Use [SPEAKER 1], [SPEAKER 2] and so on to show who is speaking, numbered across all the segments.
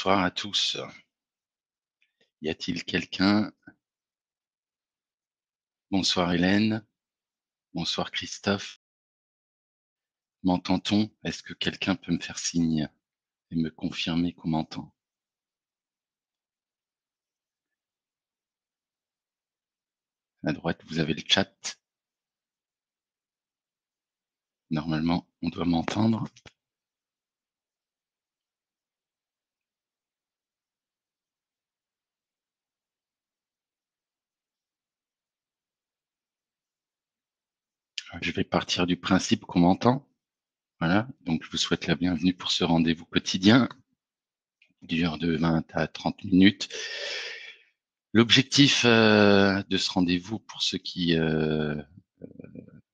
[SPEAKER 1] Bonsoir à tous. Y a-t-il quelqu'un? Bonsoir Hélène. Bonsoir Christophe. M'entend-on? Est-ce que quelqu'un peut me faire signe et me confirmer qu'on m'entend? À droite, vous avez le chat. Normalement, on doit m'entendre. Je vais partir du principe qu'on m'entend. Voilà. Donc, je vous souhaite la bienvenue pour ce rendez-vous quotidien qui dure de 20 à 30 minutes. L'objectif de ce rendez-vous, pour ceux qui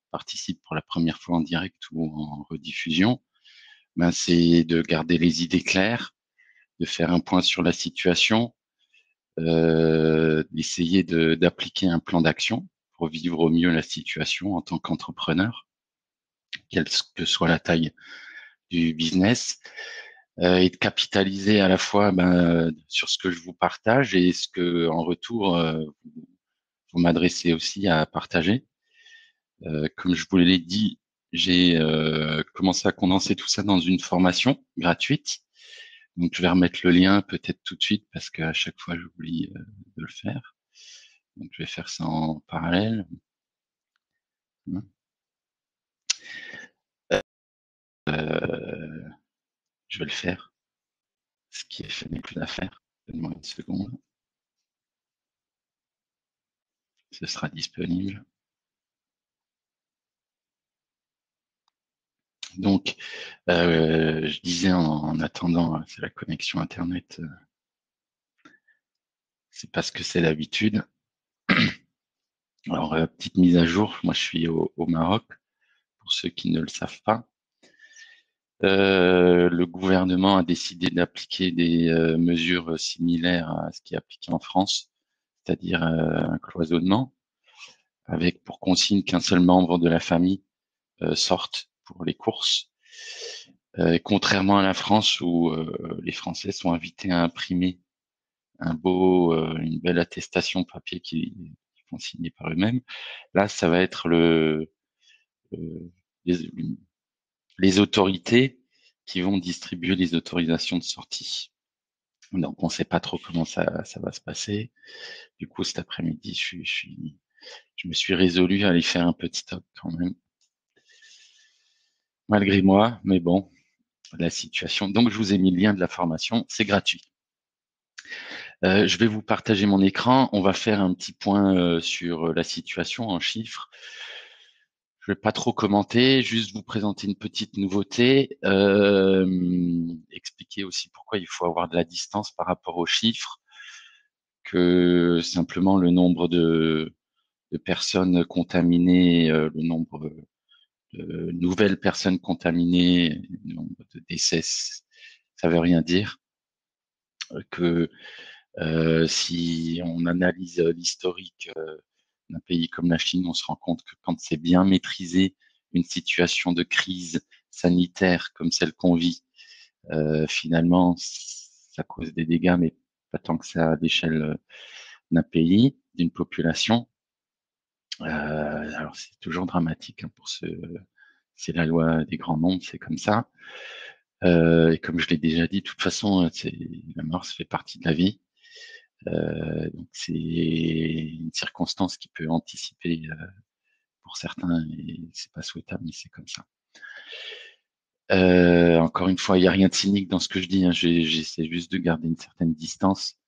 [SPEAKER 1] participent pour la première fois en direct ou en rediffusion, c'est de garder les idées claires, de faire un point sur la situation, d'essayer d'appliquer un plan d'action pour vivre au mieux la situation en tant qu'entrepreneur, quelle que soit la taille du business, et de capitaliser à la fois sur ce que je vous partage et ce que en retour vous m'adressez aussi à partager. Comme je vous l'ai dit, j'ai commencé à condenser tout ça dans une formation gratuite. Donc, je vais remettre le lien peut-être tout de suite parce qu'à chaque fois, j'oublie de le faire. Donc, je vais faire ça en parallèle. Je vais le faire. Ce qui est fait n'est plus à faire. Donne-moi une seconde. Ce sera disponible. Donc, je disais en attendant, c'est la connexion Internet. C'est pas ce que c'est d'habitude. Alors, petite mise à jour. Moi, je suis au Maroc, pour ceux qui ne le savent pas. Le gouvernement a décidé d'appliquer des mesures similaires à ce qui est appliqué en France, c'est-à-dire un cloisonnement, avec pour consigne qu'un seul membre de la famille sorte pour les courses. Contrairement à la France où les Français sont invités à imprimer une belle attestation papier qu'ils font signer par eux-mêmes, là, ça va être les, les autorités qui vont distribuer les autorisations de sortie. Donc, on ne sait pas trop comment ça va se passer. Du coup, cet après-midi, je me suis résolu à aller faire un petit stop quand même, malgré moi. Mais bon, la situation. Donc, je vous ai mis le lien de la formation. C'est gratuit. Je vais vous partager mon écran. On va faire un petit point sur la situation en chiffres. Je vais pas trop commenter, juste vous présenter une petite nouveauté, expliquer aussi pourquoi il faut avoir de la distance par rapport aux chiffres, que simplement le nombre de personnes contaminées, le nombre de nouvelles personnes contaminées, le nombre de décès, ça veut rien dire. Que si on analyse l'historique d'un pays comme la Chine, on se rend compte que quand c'est bien maîtrisé, une situation de crise sanitaire comme celle qu'on vit, finalement, ça cause des dégâts, mais pas tant que ça à l'échelle d'un pays, d'une population. Alors c'est toujours dramatique pour c'est la loi des grands nombres, c'est comme ça. Et comme je l'ai déjà dit, de toute façon, la mort, ça fait partie de la vie. Donc c'est une circonstance qui peut anticiper pour certains et c'est pas souhaitable, mais c'est comme ça. Encore une fois, il n'y a rien de cynique dans ce que je dis. Hein. J'essaie juste de garder une certaine distance,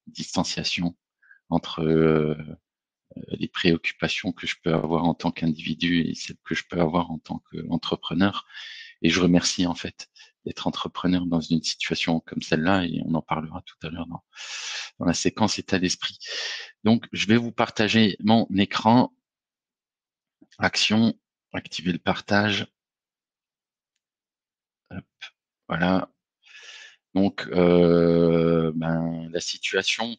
[SPEAKER 1] distanciation entre les préoccupations que je peux avoir en tant qu'individu et celles que je peux avoir en tant qu'entrepreneur. Et je remercie en fait d'être entrepreneur dans une situation comme celle-là et on en parlera tout à l'heure dans la séquence état d'esprit. Donc, je vais vous partager mon écran. Action, activer le partage. Hop, voilà. Donc, la situation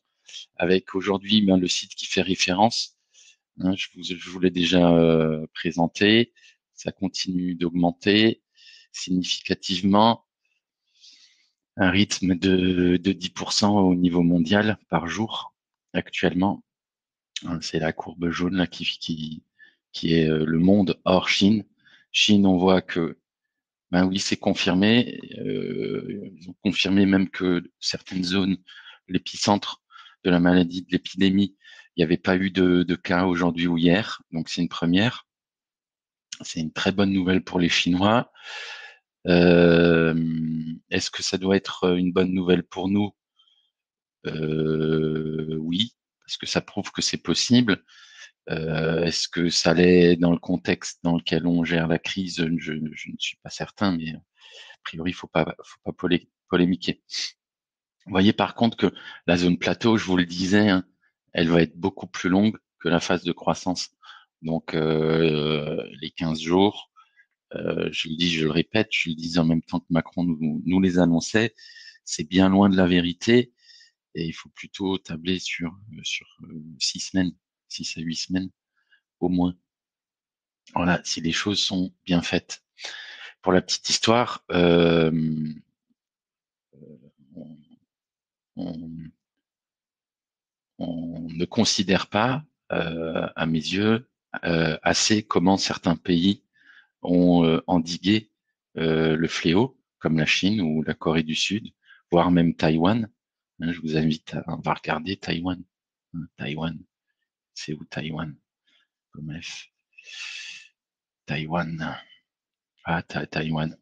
[SPEAKER 1] avec aujourd'hui le site qui fait référence, hein, je vous l'ai déjà présenté, ça continue d'augmenter significativement. un rythme de 10% au niveau mondial par jour actuellement. C'est la courbe jaune là qui est le monde hors Chine. Chine, on voit que ben oui, c'est confirmé. Ils ont confirmé même que certaines zones, l'épicentre de la maladie, de l'épidémie, il n'y avait pas eu de cas aujourd'hui ou hier. Donc c'est une première. C'est une très bonne nouvelle pour les Chinois. Euh, Est-ce que ça doit être une bonne nouvelle pour nous? Oui, parce que ça prouve que c'est possible. Est-ce que ça l'est dans le contexte dans lequel on gère la crise? Je ne suis pas certain, mais a priori, faut pas polémiquer. Vous voyez par contre que la zone plateau, je vous le disais, hein, elle va être beaucoup plus longue que la phase de croissance. Donc les 15 jours, je le dis, je le répète, je le dis en même temps que Macron nous les annonçait, c'est bien loin de la vérité et il faut plutôt tabler sur 6 semaines, 6 à 8 semaines au moins. Voilà, si les choses sont bien faites. Pour la petite histoire, on, on- on ne considère pas, à mes yeux, assez comment certains pays ont endigué le fléau, comme la Chine ou la Corée du Sud, voire même Taïwan. Hein, je vous invite à va regarder Taïwan. Hein, Taïwan, c'est où Taïwan? Comme F. Taïwan. Ah, Taïwan.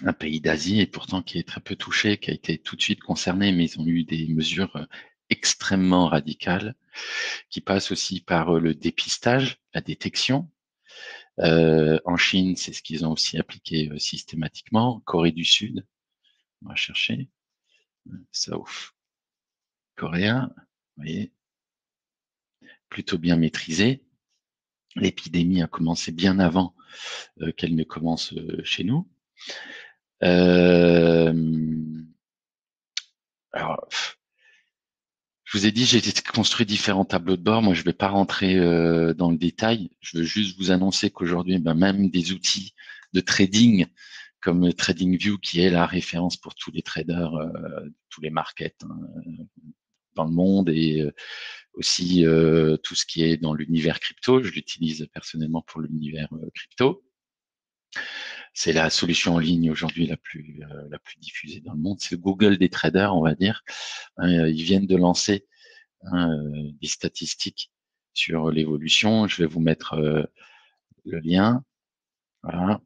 [SPEAKER 1] Un pays d'Asie et pourtant qui est très peu touché, qui a été tout de suite concerné, mais ils ont eu des mesures extrêmement radicales qui passent aussi par le dépistage, la détection. En Chine, c'est ce qu'ils ont aussi appliqué systématiquement. Corée du Sud, on va chercher. South coréen, vous voyez, plutôt bien maîtrisé. L'épidémie a commencé bien avant qu'elle ne commence chez nous. Euh, alors, je vous ai dit, j'ai construit différents tableaux de bord. Moi, je ne vais pas rentrer dans le détail. Je veux juste vous annoncer qu'aujourd'hui, ben, même des outils de trading comme TradingView, qui est la référence pour tous les traders, tous les markets hein, dans le monde et aussi tout ce qui est dans l'univers crypto. Je l'utilise personnellement pour l'univers crypto. C'est la solution en ligne aujourd'hui la plus diffusée dans le monde. C'est le Google des traders, on va dire. Ils viennent de lancer des statistiques sur l'évolution. Je vais vous mettre le lien. Voilà.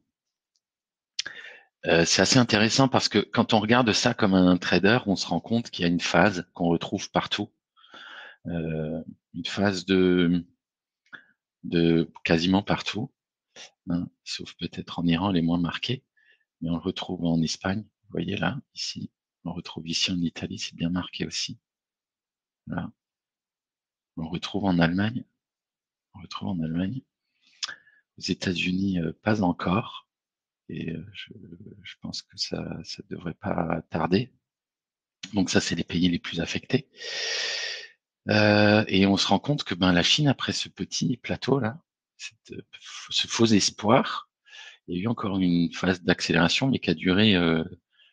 [SPEAKER 1] C'est assez intéressant parce que quand on regarde ça comme un trader, on se rend compte qu'il y a une phase qu'on retrouve partout, euh, une phase de quasiment partout, hein, sauf peut-être en Iran, les moins marqués, mais on le retrouve en Espagne, vous voyez là, ici, on le retrouve ici en Italie, c'est bien marqué aussi, là, on le retrouve en Allemagne, on le retrouve en Allemagne, aux États-Unis, pas encore, et je pense que ça devrait pas tarder. Donc ça, c'est les pays les plus affectés. Et on se rend compte que ben la Chine, après ce petit plateau là, ce faux espoir, il y a eu encore une phase d'accélération, mais qui a duré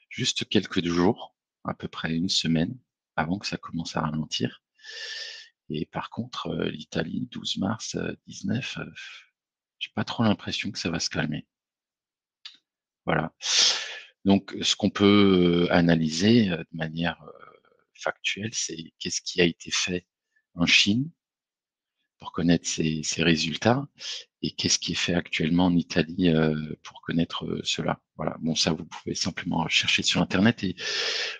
[SPEAKER 1] juste quelques jours, à peu près une semaine, avant que ça commence à ralentir. Et par contre, l'Italie, 12 mars, 19, j'ai pas trop l'impression que ça va se calmer. Voilà. Donc, ce qu'on peut analyser de manière factuelle, c'est qu'est-ce qui a été fait en Chine pour connaître ces résultats et qu'est-ce qui est fait actuellement en Italie pour connaître cela. Voilà. Bon, ça, vous pouvez simplement chercher sur Internet et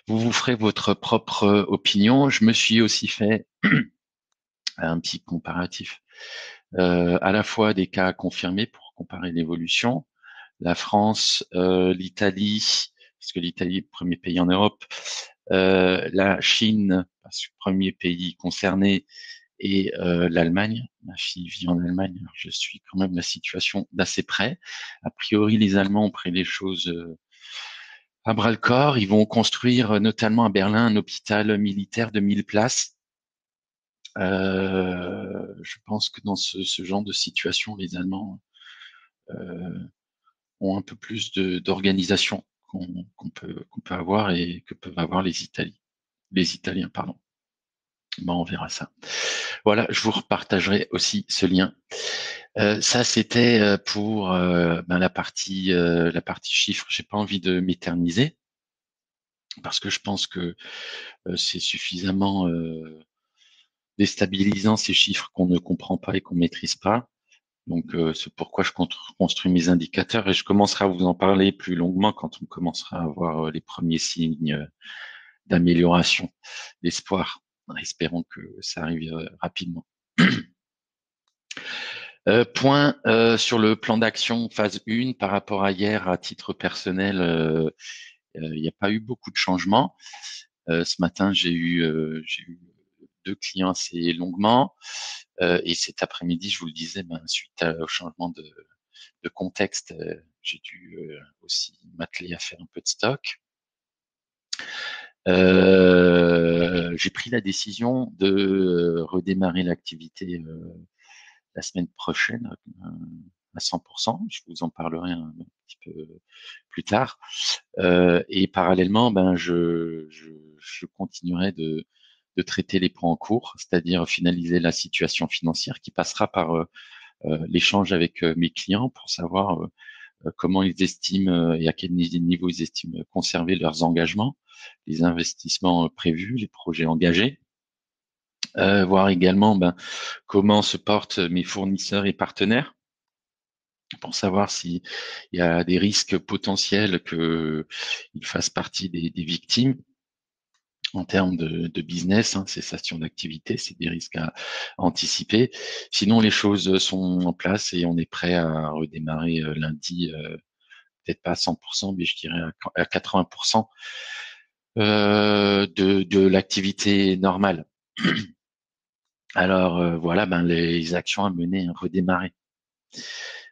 [SPEAKER 1] vous vous ferez votre propre opinion. Je me suis aussi fait un petit comparatif à la fois des cas confirmés pour comparer l'évolution, la France, l'Italie, parce que l'Italie est le premier pays en Europe, la Chine, parce que premier pays concerné, et l'Allemagne. Ma fille vit en Allemagne, alors je suis quand même la situation d'assez près. A priori, les Allemands ont pris les choses à bras le corps. Ils vont construire notamment à Berlin un hôpital militaire de 1000 places. Je pense que dans ce genre de situation, les Allemands euh, ont un peu plus d'organisation qu'on peut avoir et que peuvent avoir les Italiens, pardon. Bon, on verra ça. Voilà, je vous repartagerai aussi ce lien. Ça, c'était pour la partie chiffres. J'ai pas envie de m'éterniser parce que je pense que c'est suffisamment déstabilisant ces chiffres qu'on ne comprend pas et qu'on maîtrise pas. Donc, c'est pourquoi je construis mes indicateurs et je commencerai à vous en parler plus longuement quand on commencera à voir les premiers signes d'amélioration, d'espoir. Espérons que ça arrive rapidement. Point sur le plan d'action phase 1 par rapport à hier à titre personnel, il n'y a pas eu beaucoup de changements. Ce matin, j'ai eu 2 clients assez longuement et cet après-midi, je vous le disais, suite au changement de contexte, j'ai dû aussi m'atteler à faire un peu de stock. J'ai pris la décision de redémarrer l'activité la semaine prochaine à 100%. Je vous en parlerai un petit peu plus tard. Et parallèlement, je continuerai de traiter les points en cours, c'est-à-dire finaliser la situation financière qui passera par l'échange avec mes clients pour savoir comment ils estiment et à quel niveau ils estiment conserver leurs engagements, les investissements prévus, les projets engagés. Voir également comment se portent mes fournisseurs et partenaires pour savoir s'il y a des risques potentiels qu'ils fassent partie des victimes en termes de business, cessation d'activité, c'est des risques à anticiper. Sinon, les choses sont en place et on est prêt à redémarrer lundi, peut-être pas à 100%, mais je dirais à 80% de l'activité normale. Alors voilà, les actions à mener, redémarrer.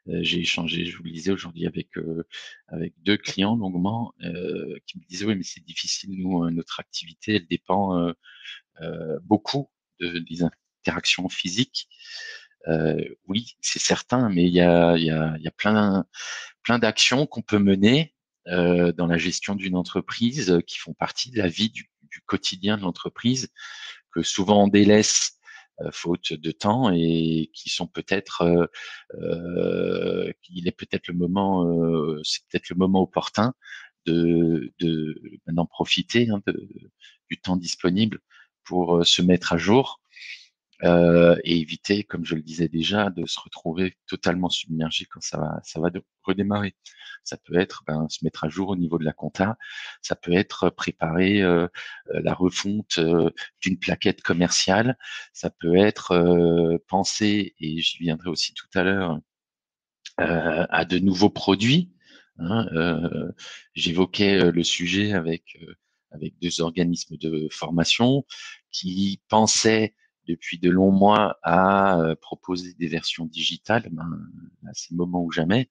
[SPEAKER 1] J'ai échangé, je vous le disais aujourd'hui, avec 2 clients longuement qui me disaient oui, mais c'est difficile, nous, notre activité, elle dépend beaucoup des interactions physiques. Oui, c'est certain, mais il y a plein d'actions qu'on peut mener dans la gestion d'une entreprise qui font partie de la vie du quotidien de l'entreprise, que souvent on délaisse faute de temps et qui sont peut-être qu'il est peut-être le moment c'est peut-être le moment opportun de d'en profiter du temps disponible pour se mettre à jour et éviter, comme je le disais déjà, de se retrouver totalement submergé quand ça va redémarrer. Ça peut être se mettre à jour au niveau de la compta, ça peut être préparer la refonte d'une plaquette commerciale, ça peut être penser, et j'y viendrai aussi tout à l'heure, à de nouveaux produits. Hein, j'évoquais le sujet avec 2 organismes de formation qui pensaient depuis de longs mois à proposer des versions digitales. À ces moments ou jamais,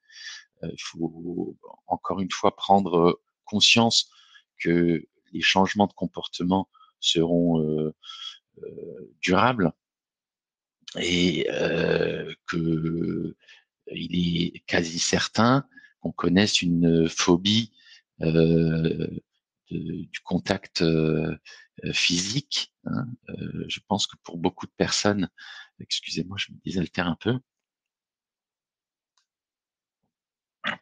[SPEAKER 1] il faut encore une fois prendre conscience que les changements de comportement seront durables et que il est quasi certain qu'on connaisse une phobie du contact physique. Je pense que pour beaucoup de personnes, excusez-moi, je me désaltère un peu,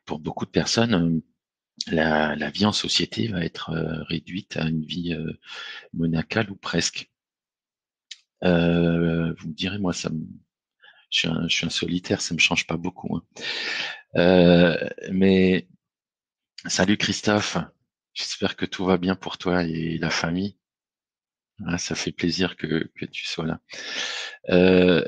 [SPEAKER 1] pour beaucoup de personnes, la vie en société va être réduite à une vie monacale ou presque. Vous me direz, moi, je suis un solitaire, ça me change pas beaucoup. Mais salut Christophe, j'espère que tout va bien pour toi et la famille. Ah, ça fait plaisir que tu sois là. Euh,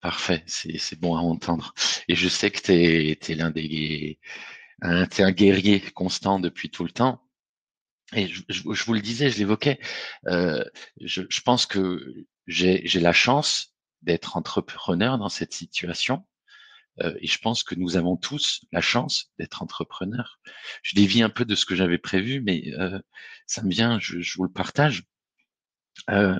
[SPEAKER 1] Parfait, c'est bon à entendre. Et je sais que t'es l'un t'es un guerrier constant depuis tout le temps. Et je vous le disais, je l'évoquais. euh, je pense que j'ai la chance d'être entrepreneur dans cette situation. Et je pense que nous avons tous la chance d'être entrepreneurs. Je dévie un peu de ce que j'avais prévu, mais ça me vient, je vous le partage. Euh,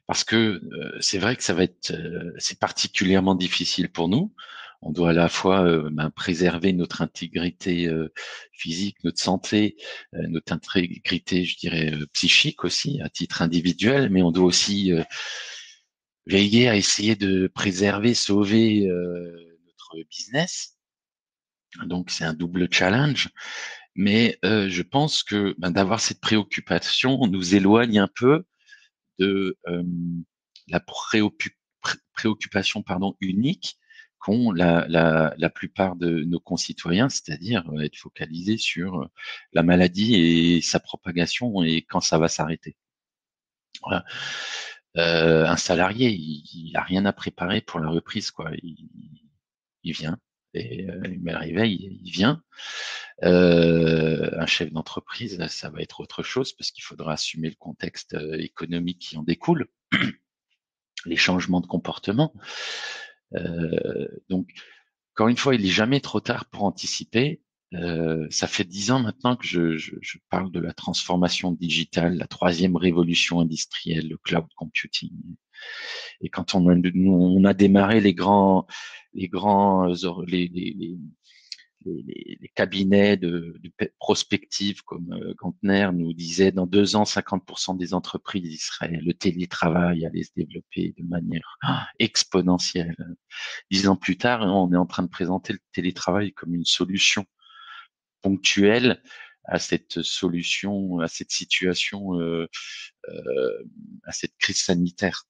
[SPEAKER 1] Parce que c'est vrai que ça va être, c'est particulièrement difficile pour nous. on doit à la fois préserver notre intégrité physique, notre santé, notre intégrité, je dirais, psychique aussi, à titre individuel, mais on doit aussi veiller à essayer de préserver, sauver notre business. Donc c'est un double challenge, mais je pense que d'avoir cette préoccupation nous éloigne un peu de la préoccupation unique qu'ont la plupart de nos concitoyens, c'est-à-dire être focalisé sur la maladie et sa propagation et quand ça va s'arrêter. Voilà. Un salarié, il a rien à préparer pour la reprise, quoi. Il vient et il met le réveil, il vient. Un chef d'entreprise, ça va être autre chose parce qu'il faudra assumer le contexte économique qui en découle, les changements de comportement. Donc, encore une fois, il n'est jamais trop tard pour anticiper. Ça fait 10 ans maintenant que je parle de la transformation digitale, la troisième révolution industrielle, le cloud computing. Et quand on a démarré les cabinets de prospective comme Gartner nous disait dans 2 ans, 50% des entreprises, le télétravail allait se développer de manière exponentielle. 10 ans plus tard, on est en train de présenter le télétravail comme une solution ponctuelle à cette solution, à cette situation, à cette crise sanitaire.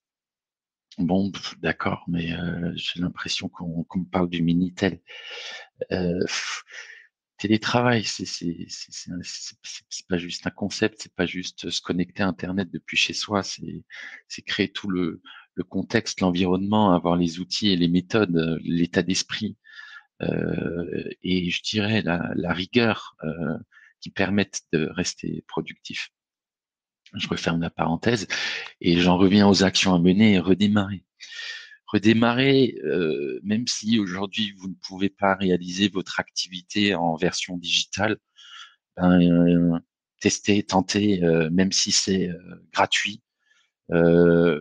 [SPEAKER 1] Bon, d'accord, mais j'ai l'impression qu'on me parle du Minitel. Euh, Télétravail, c'est pas juste un concept, c'est pas juste se connecter à Internet depuis chez soi, c'est créer tout le contexte, l'environnement, avoir les outils et les méthodes, l'état d'esprit, et je dirais la rigueur qui permettent de rester productif. Je referme la parenthèse et j'en reviens aux actions à mener et redémarrer. Redémarrer, même si aujourd'hui vous ne pouvez pas réaliser votre activité en version digitale, tester, tenter, même si c'est gratuit. Euh,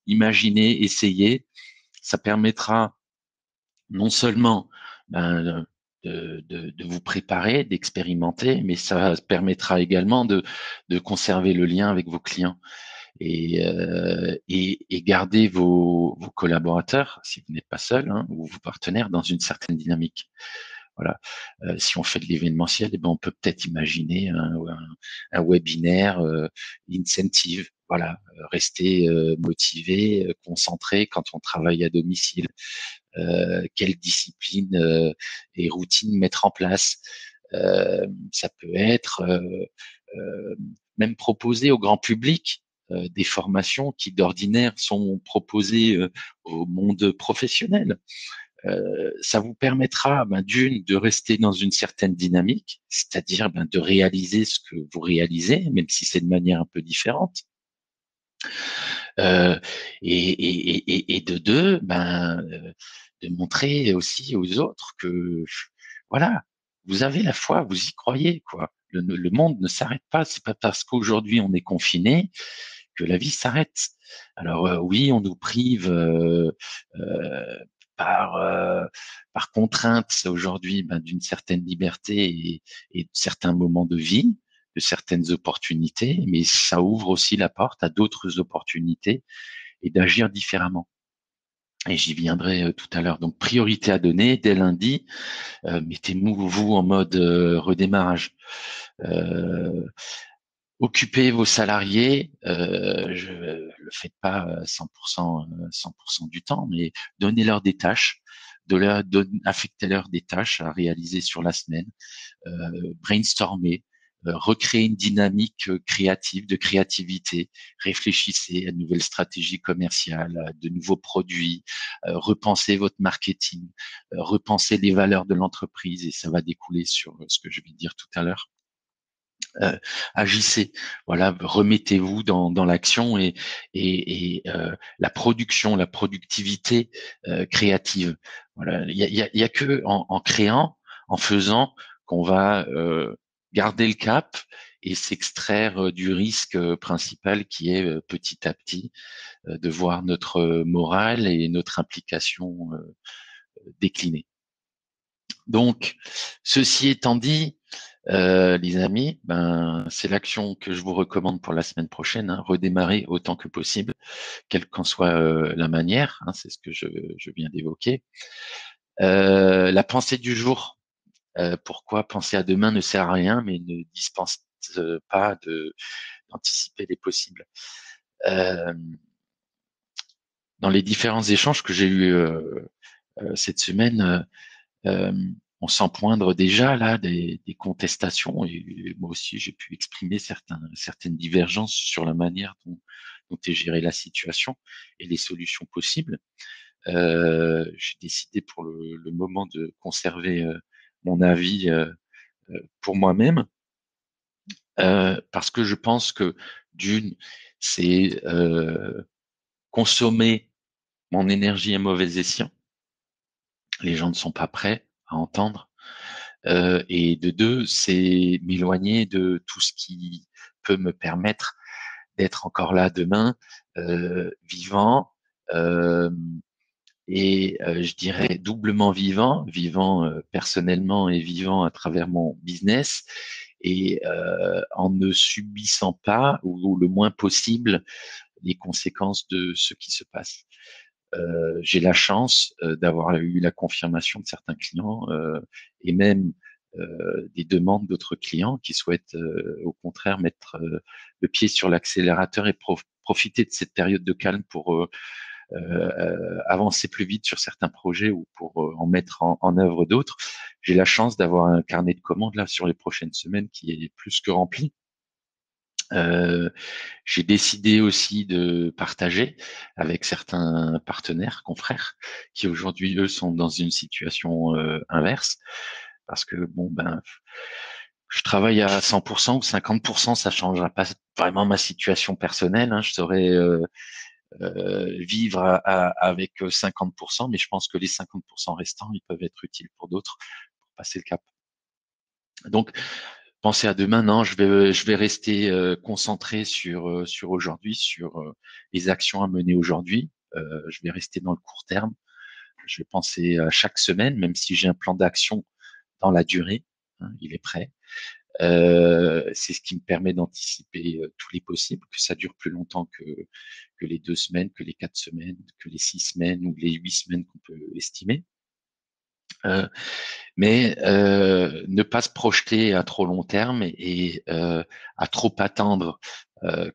[SPEAKER 1] Imaginez, essayez. Ça permettra non seulement de vous préparer, d'expérimenter, mais ça permettra également de conserver le lien avec vos clients et garder vos collaborateurs, si vous n'êtes pas seul, hein, ou vos partenaires, dans une certaine dynamique. Voilà. Si on fait de l'événementiel, on peut peut-être imaginer un webinaire incentive. Voilà, rester motivé, concentré quand on travaille à domicile. Quelle discipline et routine mettre en place. Ça peut être même proposer au grand public des formations qui d'ordinaire sont proposées au monde professionnel. Ça vous permettra d'une de rester dans une certaine dynamique, c'est-à-dire de réaliser ce que vous réalisez, même si c'est de manière un peu différente. Euh, et de deux, de montrer aussi aux autres que voilà, vous avez la foi, vous y croyez, quoi. Le monde ne s'arrête pas. C'est pas parce qu'aujourd'hui on est confiné que la vie s'arrête. Alors oui, on nous prive euh, par euh, par contrainte aujourd'hui d'une certaine liberté et de certains moments de vie, de certaines opportunités, mais ça ouvre aussi la porte à d'autres opportunités et d'agir différemment. Et j'y viendrai tout à l'heure. Donc, priorité à donner dès lundi. Mettez-vous en mode redémarrage. Euh, Occupez vos salariés. Je le faites pas 100%, 100% du temps, mais donnez-leur des tâches. Affectez-leur des tâches à réaliser sur la semaine. Brainstormer, recréer une dynamique créative, de créativité, réfléchissez à de nouvelles stratégies commerciales, à de nouveaux produits, repensez votre marketing, repensez les valeurs de l'entreprise et ça va découler sur ce que je vais dire tout à l'heure. Agissez, voilà, remettez-vous dans l'action et la production, la productivité créative. Voilà, il y a que en créant, en faisant, qu'on va garder le cap et s'extraire du risque principal qui est petit à petit de voir notre morale et notre implication décliner. Donc, ceci étant dit, les amis, c'est l'action que je vous recommande pour la semaine prochaine, hein, redémarrer autant que possible, quelle qu'en soit la manière, hein, c'est ce que je viens d'évoquer. La pensée du jour, pourquoi penser à demain ne sert à rien, mais ne dispense pas d'anticiper les possibles. Dans les différents échanges que j'ai eus cette semaine, euh, on sent poindre déjà là des contestations et moi aussi j'ai pu exprimer certaines divergences sur la manière dont est gérée la situation et les solutions possibles. J'ai décidé pour le moment de conserver mon avis pour moi-même parce que je pense que d'une, c'est consommer mon énergie à mauvais escient. Les gens ne sont pas prêts à entendre. Et de deux, c'est m'éloigner de tout ce qui peut me permettre d'être encore là demain, vivant, euh, je dirais doublement vivant personnellement et vivant à travers mon business, et en ne subissant pas ou le moins possible les conséquences de ce qui se passe. J'ai la chance d'avoir eu la confirmation de certains clients et même des demandes d'autres clients qui souhaitent au contraire mettre le pied sur l'accélérateur et profiter de cette période de calme pour avancer plus vite sur certains projets ou pour en mettre en œuvre d'autres. J'ai la chance d'avoir un carnet de commandes là sur les prochaines semaines qui est plus que rempli. J'ai décidé aussi de partager avec certains partenaires, confrères, qui aujourd'hui, eux, sont dans une situation inverse. Parce que, je travaille à 100% ou 50%, ça changera pas vraiment ma situation personnelle, hein. Je saurais vivre avec 50%, mais je pense que les 50% restants, ils peuvent être utiles pour d'autres pour passer le cap. Donc, penser à demain, non, je vais rester concentré sur aujourd'hui, sur les actions à mener aujourd'hui. Je vais rester dans le court terme. Je vais penser à chaque semaine, même si j'ai un plan d'action dans la durée, hein, il est prêt. C'est ce qui me permet d'anticiper tous les possibles, que ça dure plus longtemps que les 2 semaines, que les 4 semaines, que les 6 semaines ou les 8 semaines qu'on peut estimer. Mais ne pas se projeter à trop long terme et à trop attendre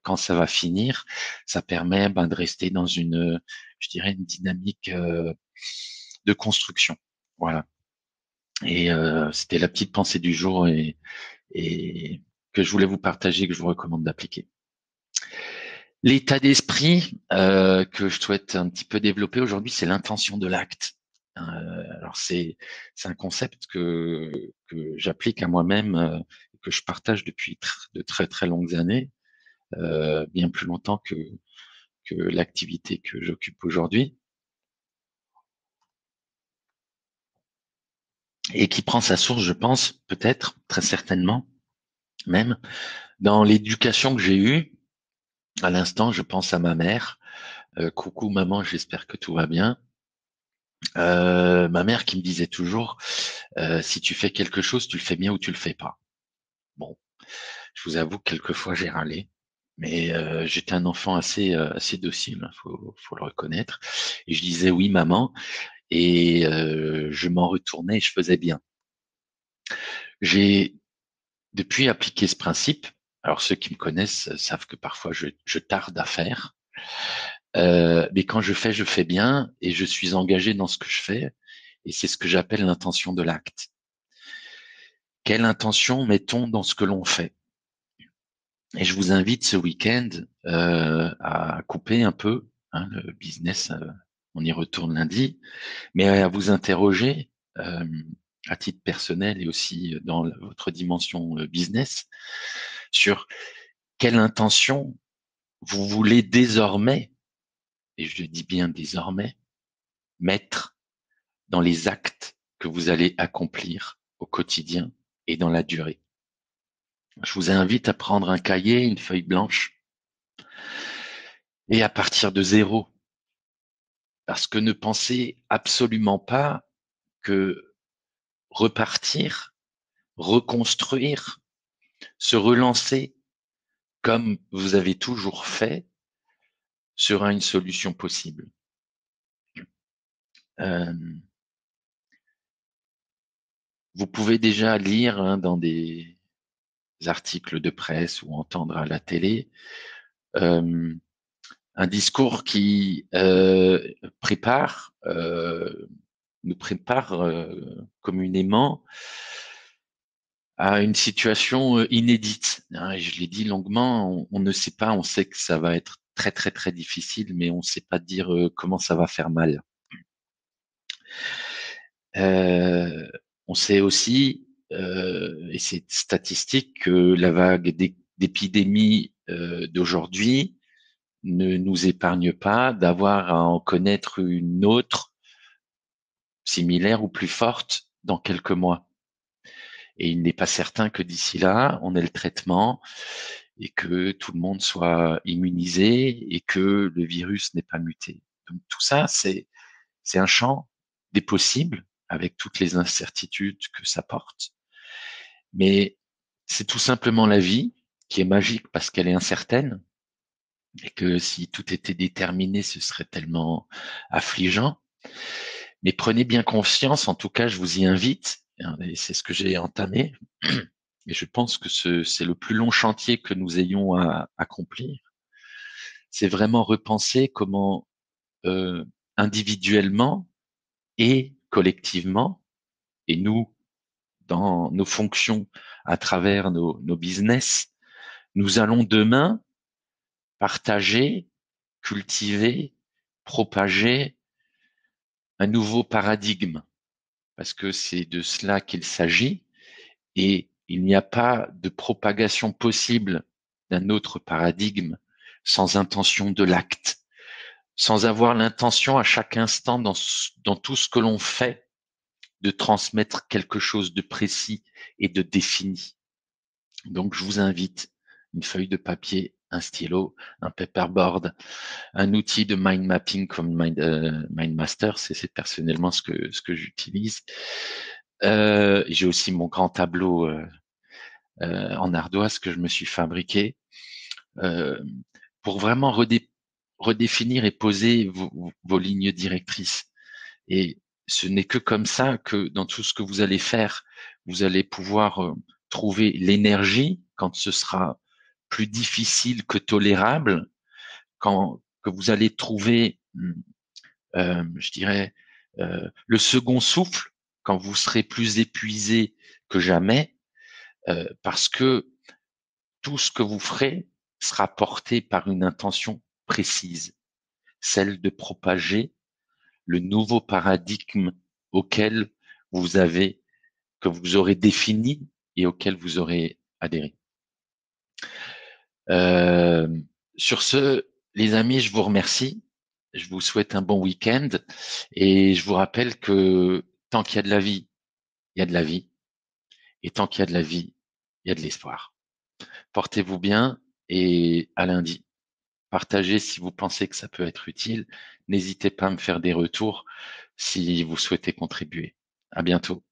[SPEAKER 1] quand ça va finir, ça permet de rester dans je dirais, une dynamique de construction. Voilà. Et c'était la petite pensée du jour et que je voulais vous partager, que je vous recommande d'appliquer. L'état d'esprit que je souhaite un petit peu développer aujourd'hui, c'est l'intention de l'acte. Alors c'est un concept que j'applique à moi-même, que je partage depuis de très très longues années, bien plus longtemps que l'activité que j'occupe aujourd'hui, et qui prend sa source, je pense, peut-être, très certainement, même dans l'éducation que j'ai eue. À l'instant, je pense à ma mère. Coucou maman, j'espère que tout va bien. Ma mère qui me disait toujours, si tu fais quelque chose, tu le fais bien ou tu le fais pas. Bon, je vous avoue que quelquefois j'ai râlé, mais j'étais un enfant assez docile, faut le reconnaître. Et je disais oui maman, et je m'en retournais et je faisais bien. J'ai depuis appliqué ce principe. Alors ceux qui me connaissent savent que parfois je tarde à faire, mais quand je fais bien et je suis engagé dans ce que je fais. Et c'est ce que j'appelle l'intention de l'acte. Quelle intention mettons dans ce que l'on fait? Et je vous invite ce week-end à couper un peu, hein, le business. On y retourne lundi, mais à vous interroger à titre personnel et aussi dans votre dimension business sur quelle intention vous voulez désormais, et je dis bien désormais, mettre dans les actes que vous allez accomplir au quotidien et dans la durée. Je vous invite à prendre un cahier, une feuille blanche, et à partir de zéro. Parce que ne pensez absolument pas que repartir, reconstruire, se relancer comme vous avez toujours fait sera une solution possible. Euh, vous pouvez déjà lire dans des articles de presse ou entendre à la télé euh, un discours qui nous prépare communément à une situation inédite. Hein, et je l'ai dit longuement, on ne sait pas, on sait que ça va être très très très difficile, mais on ne sait pas dire comment ça va faire mal. Euh, on sait aussi, et c'est statistique, que la vague d'épidémie d'aujourd'hui ne nous épargne pas d'avoir à en connaître une autre similaire ou plus forte dans quelques mois. Et il n'est pas certain que d'ici là, on ait le traitement et que tout le monde soit immunisé et que le virus n'ait pas muté. Donc tout ça, c'est un champ des possibles avec toutes les incertitudes que ça porte. Mais c'est tout simplement la vie qui est magique parce qu'elle est incertaine et que si tout était déterminé, ce serait tellement affligeant. Mais prenez bien conscience, en tout cas, je vous y invite, et c'est ce que j'ai entamé, et je pense que c'est le plus long chantier que nous ayons à accomplir, c'est vraiment repenser comment individuellement et collectivement, et nous, dans nos fonctions à travers nos business, nous allons demain partager, cultiver, propager un nouveau paradigme, parce que c'est de cela qu'il s'agit, et il n'y a pas de propagation possible d'un autre paradigme sans intention de l'acte, sans avoir l'intention à chaque instant dans tout ce que l'on fait de transmettre quelque chose de précis et de défini. Donc je vous invite une feuille de papier, un stylo, un paperboard, un outil de mind mapping comme MindMaster, c'est personnellement ce que j'utilise. J'ai aussi mon grand tableau en ardoise que je me suis fabriqué euh, pour vraiment redéfinir et poser vos lignes directrices. Et ce n'est que comme ça que dans tout ce que vous allez faire, vous allez pouvoir trouver l'énergie quand ce sera plus difficile que tolérable, quand que vous allez trouver, je dirais, le second souffle quand vous serez plus épuisé que jamais, parce que tout ce que vous ferez sera porté par une intention précise, celle de propager le nouveau paradigme auquel vous avez, que vous aurez défini et auquel vous aurez adhéré. Euh, sur ce, les amis, je vous remercie. Je vous souhaite un bon week-end et je vous rappelle que tant qu'il y a de la vie, il y a de la vie. Et tant qu'il y a de la vie, il y a de l'espoir. Portez-vous bien et à lundi. Partagez si vous pensez que ça peut être utile. N'hésitez pas à me faire des retours si vous souhaitez contribuer. À bientôt.